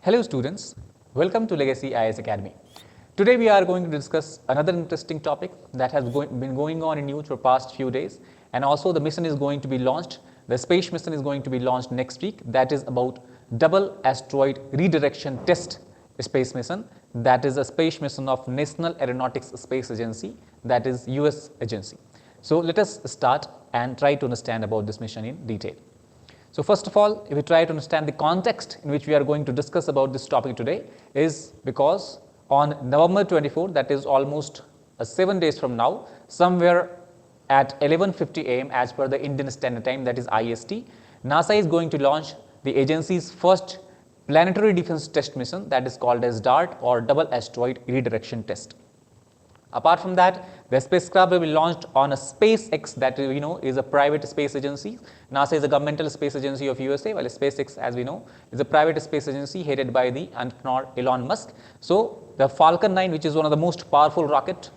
Hello students, welcome to Legacy IAS Academy. Today we are going to discuss another interesting topic that has been going on in news for past few days, and also the mission is going to be launched. The space mission is going to be launched next week. That is about double asteroid redirection test space mission. That is a space mission of National Aeronautics Space Agency, that is US agency. So let us start and try to understand about this mission in detail. So first of all, if we try to understand the context in which we are going to discuss about this topic today, is because on November 24, that is almost 7 days from now, somewhere at 11:50 am as per the Indian Standard Time, that is IST, NASA is going to launch the agency's first planetary defense test mission, that is called as DART, or Double Asteroid Redirection Test. Apart from that, the spacecraft will be launched on a SpaceX, that we know is a private space agency. NASA is a governmental space agency of USA, while SpaceX, as we know, is a private space agency headed by the entrepreneur Elon Musk. So the Falcon 9, which is one of the most powerful rocket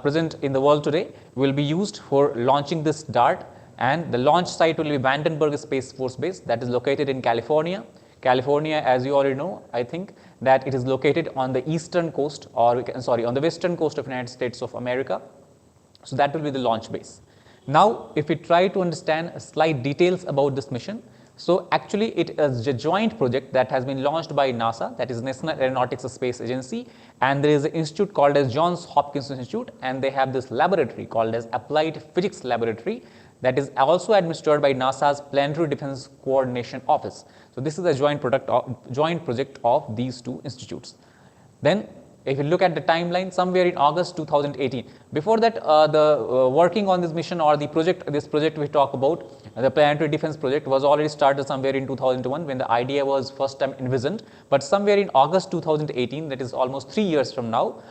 present in the world today, will be used for launching this DART, and the launch site will be Vandenberg Space Force Base, that is located in California. California, as you already know, I think that it is located on the eastern coast, or on the western coast of United States of America. So that will be the launch base. Now, if we try to understand slight details about this mission, so actually it is a joint project that has been launched by NASA, that is National Aeronautics Space Agency, and there is an institute called as Johns Hopkins Institute, and they have this laboratory called as Applied Physics Laboratory, that is also administered by NASA's Planetary Defense Coordination Office. So this is a joint project of these two institutes. Then if you look at the timeline, somewhere in August 2018, before that working on this mission, or this project we talk about, the planetary defense project, was already started somewhere in 2001 when the idea was first time envisioned. But somewhere in August 2018, that is almost 3 years from now,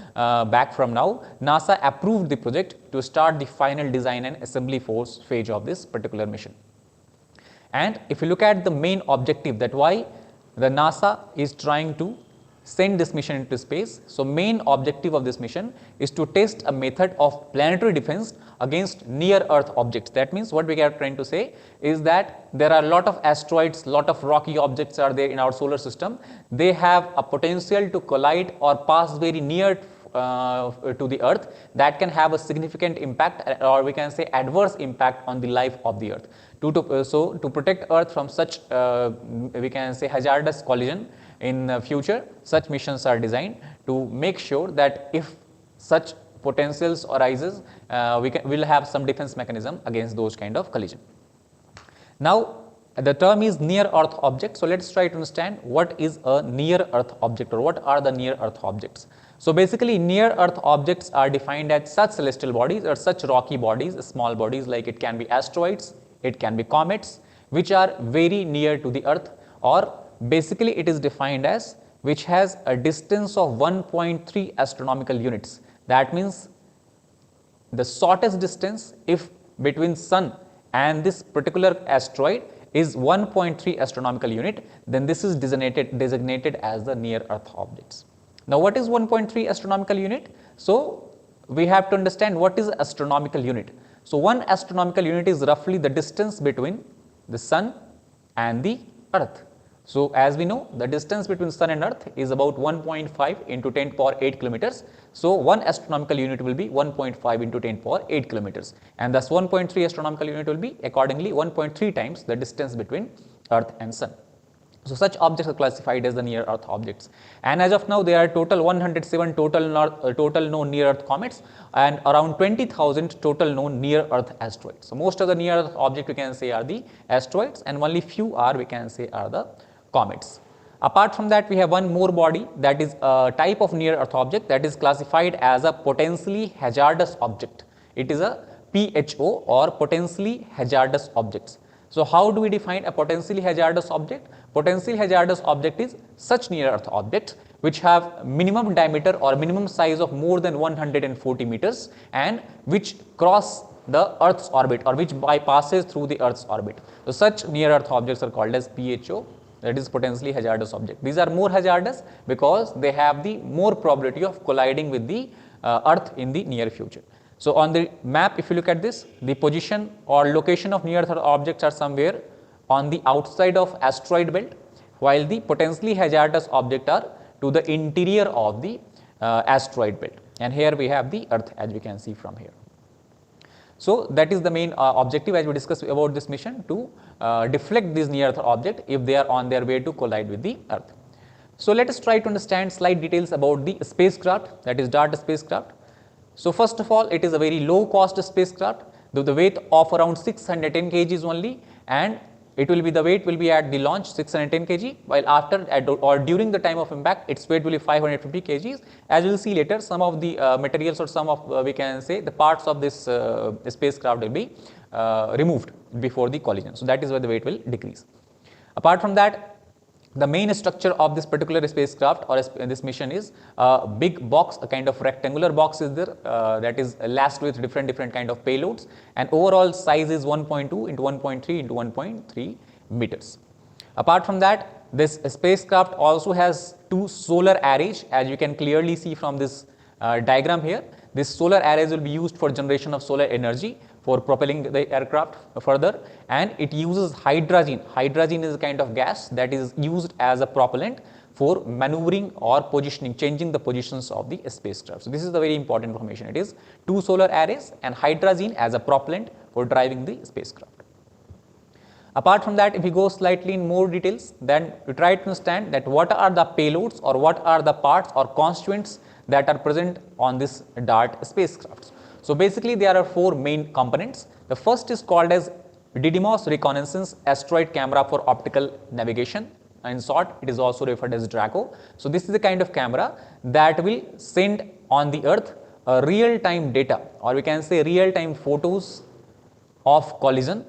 back from now, NASA approved the project to start the final design and assembly phase of this particular mission. And if you look at the main objective, that why the NASA is trying to send this mission into space. So main objective of this mission is to test a method of planetary defense against near Earth objects. That means what we are trying to say is that there are a lot of asteroids, lot of rocky objects are there in our solar system. They have a potential to collide or pass very near to the Earth, that can have a significant impact, or we can say adverse impact on the life of the Earth. So to protect Earth from such we can say hazardous collision in the future, such missions are designed to make sure that if such potentials arises, we'll have some defense mechanism against those kind of collision. Now the term is near Earth object. So let's try to understand what is a near Earth object, or what are the near Earth objects. So basically near Earth objects are defined as such celestial bodies or such rocky bodies, small bodies, like it can be asteroids, it can be comets, which are very near to the Earth, or basically it is defined as which has a distance of 1.3 astronomical units. That means the shortest distance if between Sun and this particular asteroid is 1.3 astronomical unit, then this is designated as the near Earth objects. Now what is 1.3 astronomical unit? So we have to understand what is astronomical unit. So 1 astronomical unit is roughly the distance between the Sun and the Earth. So as we know, the distance between Sun and Earth is about 1.5 into 10 power 8 kilometers. So 1 astronomical unit will be 1.5 into 10 power 8 kilometers, and thus 1.3 astronomical unit will be accordingly 1.3 times the distance between Earth and Sun. So such objects are classified as the near Earth objects, and as of now there are total 107 total known near Earth comets, and around 20,000 total known near Earth asteroids. So most of the near Earth objects we can say are the asteroids, and only few are we can say are the comets. Apart from that, we have one more body, that is a type of near Earth object that is classified as a potentially hazardous object. It is a PHO, or potentially hazardous objects. So how do we define a potentially hazardous object? Potentially hazardous object is such near Earth objects which have minimum diameter or minimum size of more than 140 meters, and which cross the Earth's orbit, or which bypasses through the Earth's orbit. So such near Earth objects are called as PHO, that is potentially hazardous object. These are more hazardous because they have the more probability of colliding with the Earth in the near future. So on the map, if you look at this, the position or location of near Earth objects are somewhere on the outside of asteroid belt, while the potentially hazardous objects are to the interior of the asteroid belt. And here we have the Earth, as we can see from here. So that is the main objective, as we discussed about this mission, to deflect these near Earth objects if they are on their way to collide with the Earth. So let us try to understand slight details about the spacecraft, that is DART spacecraft. So first of all, it is a very low cost spacecraft, with the weight of around 610 kgs only, and it will be, the weight will be at the launch 610 kg, while after or during the time of impact its weight will be 550 kgs. As we will see later, some of the materials or some of we can say the parts of this spacecraft will be removed before the collision. So that is why the weight will decrease. Apart from that, the main structure of this particular spacecraft or this mission is a big box, a kind of rectangular box is there that is laced with different kind of payloads, and overall size is 1.2 into 1.3 into 1.3 meters. Apart from that, this spacecraft also has two solar arrays, as you can clearly see from this diagram here. This solar arrays will be used for generation of solar energy for propelling the aircraft further, and it uses hydrogen. Hydrogen is a kind of gas that is used as a propellant for maneuvering or positioning, changing the positions of the spacecraft. So this is the very important information. It is two solar arrays and hydrogen as a propellant for driving the spacecraft. Apart from that, if we go slightly in more details, then we try to understand that what are the payloads or what are the parts or constituents that are present on this DART spacecraft. So basically there are four main components. The first is called as Didymos Reconnaissance Asteroid Camera for Optical Navigation. In short, it is also referred as DRACO. So this is the kind of camera that will send on the Earth real-time data, or we can say real-time photos of collision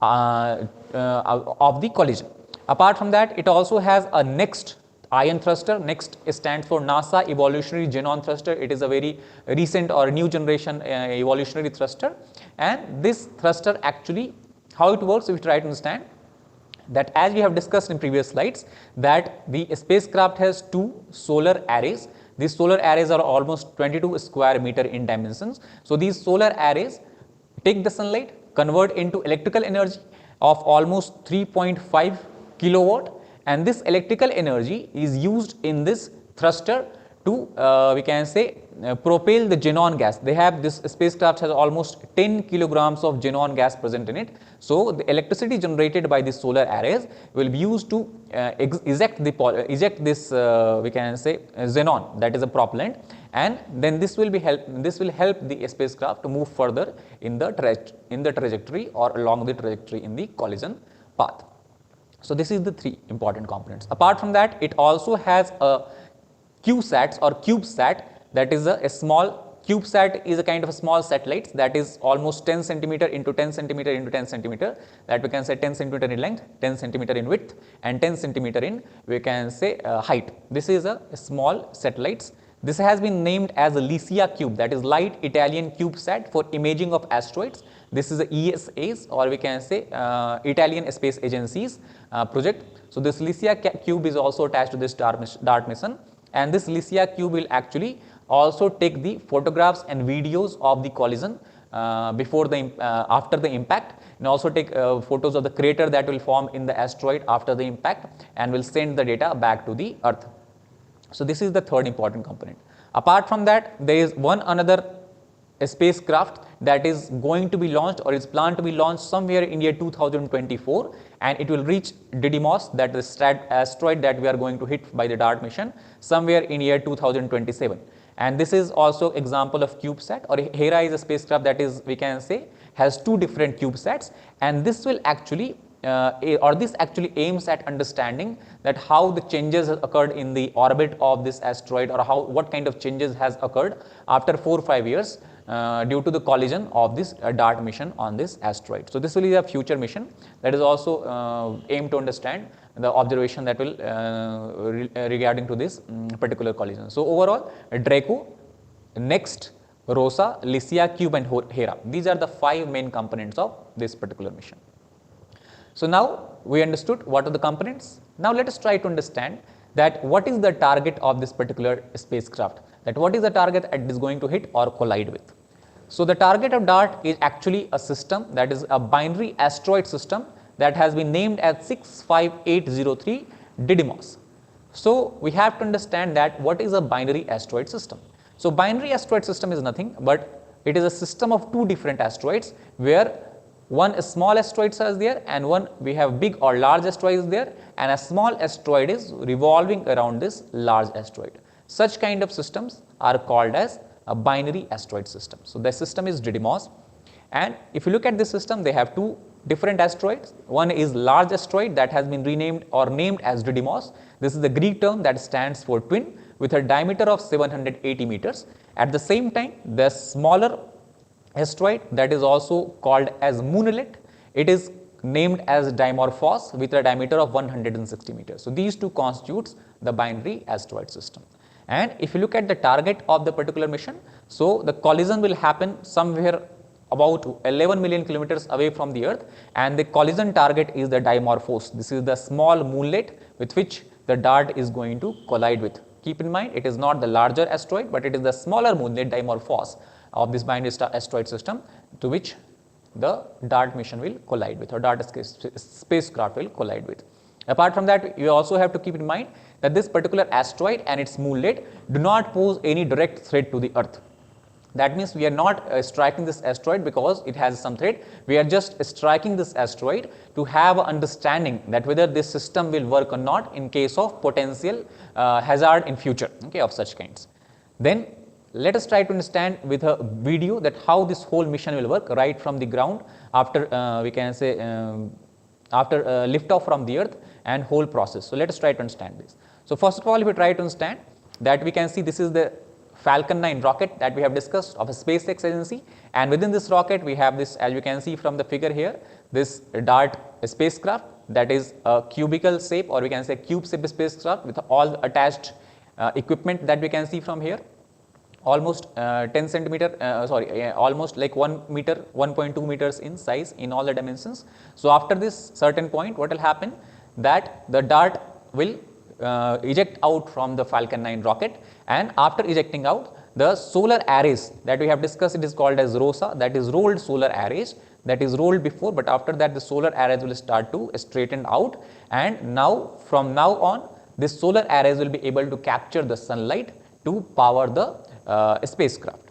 of the collision. Apart from that, it also has a NEXT ion thruster. NEXT stands for NASA Evolutionary Xenon Thruster. It is a very recent or new generation evolutionary thruster, and this thruster actually, how it works, if we try to understand that, as we have discussed in previous slides, that the spacecraft has two solar arrays. These solar arrays are almost 22 square meter in dimensions. So these solar arrays take the sunlight, convert into electrical energy of almost 3.5 kilowatt, and this electrical energy is used in this thruster to we can say propel the xenon gas. They have, this spacecraft has almost 10 kilograms of xenon gas present in it. So the electricity generated by these solar arrays will be used to eject this we can say xenon, that is a propellant, and then this will help the spacecraft to move further in the trajectory or along the trajectory in the collision path. So this is the three important components. Apart from that, it also has a CubeSat or CubeSat, that is a small CubeSat is a kind of a small satellite that is almost 10 centimeter into 10 centimeter into 10 centimeter, that we can say 10 centimeter in length, 10 centimeter in width, and 10 centimeter in we can say height. This is a small satellites. This has been named as a Lycia Cube, that is Light Italian CubeSat for imaging of asteroids. This is a ESA's, or we can say Italian Space Agency's project. So this Lycia Cube is also attached to this DART mission, and this Lycia Cube will actually also take the photographs and videos of the collision before the after the impact, and also take photos of the crater that will form in the asteroid after the impact, and will send the data back to the Earth. So this is the third important component. Apart from that, there is one another spacecraft that is going to be launched or is planned to be launched somewhere in year 2024, and it will reach Didymos, that is the asteroid that we are going to hit by the DART mission, somewhere in year 2027. And this is also example of CubeSat, or Hera is a spacecraft that is, we can say, has two different CubeSats, and this will actually this actually aims at understanding that how the changes occurred in the orbit of this asteroid, or what kind of changes has occurred after 4 or 5 years due to the collision of this DART mission on this asteroid. So this will be a future mission that is also aimed to understand the observation that will regarding to this particular collision. So overall, DRACO, NEXT, ROSA, Lycia Cube, and Hera, these are the 5 main components of this particular mission. So now we understood what are the components. Now let us try to understand that what is the target of this particular spacecraft, that what is the target it is going to hit or collide with. So the target of DART is actually a system, that is a binary asteroid system that has been named as 65803, Didymos. So we have to understand that what is a binary asteroid system. So binary asteroid system is nothing but it is a system of two different asteroids where one small asteroids is there and one we have big or large asteroid is there, and a small asteroid is revolving around this large asteroid. Such kind of systems are called as a binary asteroid system. So the system is Didymos, and if you look at this system, they have two different asteroids. One is large asteroid that has been renamed or named as Didymos. This is the Greek term that stands for twin with a diameter of 780 meters. At the same time, the smaller asteroid that is also called as Moonlet, it is named as Dimorphos with a diameter of 160 meters. So these two constitutes the binary asteroid system. And if you look at the target of the particular mission, so the collision will happen somewhere about 11 million kilometers away from the Earth, and the collision target is the Dimorphos. This is the small moonlet with which the DART is going to collide with. Keep in mind, it is not the larger asteroid, but it is the smaller moonlet Dimorphos of this binary asteroid system to which the DART mission will collide with, or DART spacecraft will collide with. Apart from that, you also have to keep in mind that this particular asteroid and its moonlet do not pose any direct threat to the Earth. That means we are not striking this asteroid because it has some threat. We are just striking this asteroid to have an understanding that whether this system will work or not in case of potential hazard in future, okay, of such kinds. Then let us try to understand with a video that how this whole mission will work right from the ground after we can say after liftoff from the Earth and whole process. So let us try to understand this. So first of all, if we try to understand that, we can see this is the Falcon 9 rocket that we have discussed of a SpaceX agency, and within this rocket we have this, as you can see from the figure here, this DART spacecraft that is a cubical shape, or we can say cube shape spacecraft with all attached equipment that we can see from here, almost 10 centimeter almost like 1 meter, 1.2 meters in size in all the dimensions. So after this certain point, what will happen, that the DART will eject out from the Falcon 9 rocket, and after ejecting out, the solar arrays that we have discussed, it is called as ROSA, that is rolled solar arrays, that is rolled before, but after that the solar arrays will start to straighten out, and now from now on this solar arrays will be able to capture the sunlight to power the spacecraft.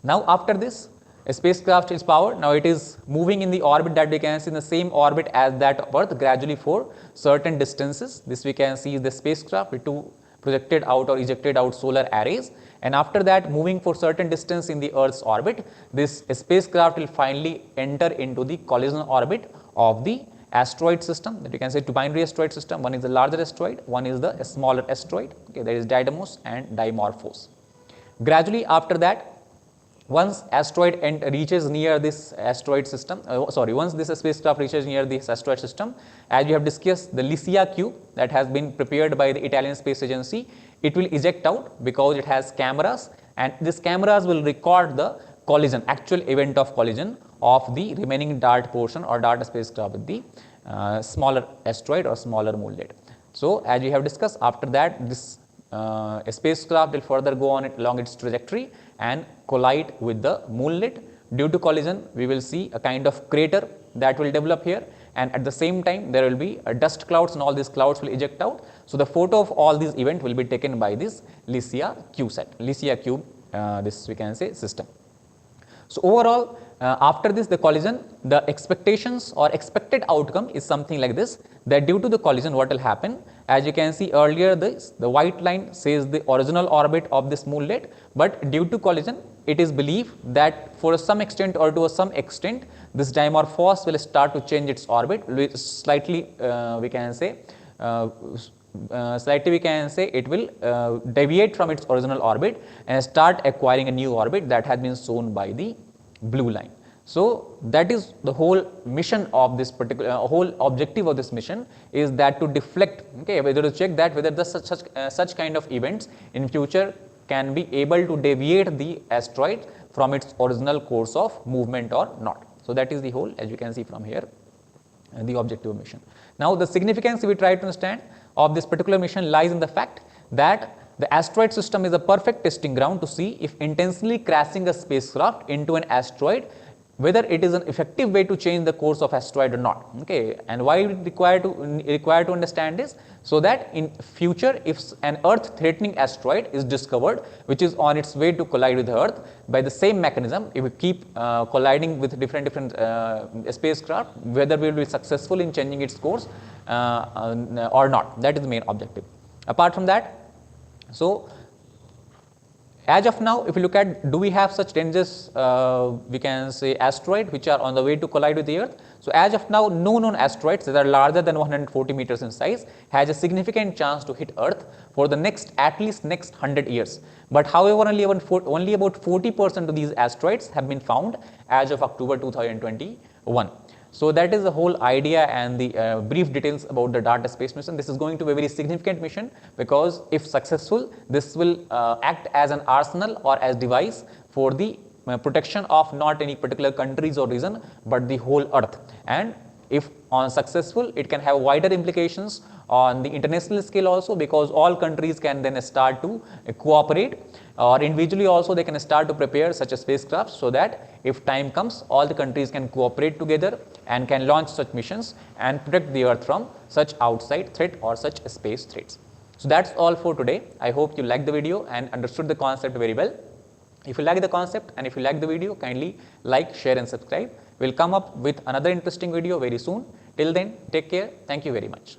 Now after this, a spacecraft is powered. Now it is moving in the orbit that we can see in the same orbit as that of Earth gradually for certain distances. This we can see is the spacecraft with two projected out or ejected out solar arrays, and after that moving for certain distance in the Earth's orbit, this spacecraft will finally enter into the collision orbit of the asteroid system, that you can say two binary asteroid system. One is the larger asteroid, one is the smaller asteroid, okay, that is Didymos and Dimorphos. Gradually after that, once asteroid reaches near this asteroid system, once this spacecraft reaches near this asteroid system, as we have discussed, the Lycia cube that has been prepared by the Italian Space Agency, it will eject out because it has cameras, and these cameras will record the collision, actual event of collision of the remaining DART portion or DART spacecraft with the smaller asteroid or smaller moonlet. So as we have discussed, after that this spacecraft will further go on along its trajectory and collide with the moonlet. Due to collision, we will see a kind of crater that will develop here, and at the same time there will be dust clouds, and all these clouds will eject out. So the photo of all these events will be taken by this Lycia cube, this we can say system. So overall, after this the collision, the expectations or expected outcome is something like this, that due to the collision what will happen, as you can see earlier, the white line says the original orbit of this moonlet, but due to collision it is believed that for some extent or to some extent this Dimorphos will start to change its orbit slightly, we can say it will deviate from its original orbit and start acquiring a new orbit that has been shown by the blue line. So that is the whole mission of this particular whole objective of this mission, is that to deflect, okay, whether to check that whether the such kind of events in future can be able to deviate the asteroid from its original course of movement or not. So that is the whole, as you can see from here, the objective of mission. Now the significance we try to understand of this particular mission lies in the fact that the asteroid system is a perfect testing ground to see if intentionally crashing a spacecraft into an asteroid whether it is an effective way to change the course of asteroid or not. Okay, and why we require to understand this, so that in future if an earth threatening asteroid is discovered which is on its way to collide with the earth, by the same mechanism if we keep colliding with different spacecraft, whether we will be successful in changing its course or not. That is the main objective. Apart from that, so as of now, if you look at, do we have such dangerous, we can say asteroid which are on the way to collide with the earth? So as of now, no known asteroids that are larger than 140 meters in size has a significant chance to hit earth for the at least next 100 years. But however, only about 40% of these asteroids have been found as of October 2021. So that is the whole idea and the brief details about the DART space mission. This is going to be a very significant mission, because if successful, this will act as an arsenal or as device for the protection of not any particular countries or region, but the whole earth. And if on successful, it can have wider implications on the international scale also, because all countries can then start to cooperate, or individually also they can start to prepare such a spacecraft, so that if time comes, all the countries can cooperate together and can launch such missions and protect the earth from such outside threat or such space threats. So that's all for today. I hope you liked the video and understood the concept very well. If you like the concept and if you like the video, kindly like, share and subscribe. We'll come up with another interesting video very soon. Till then, take care. Thank you very much.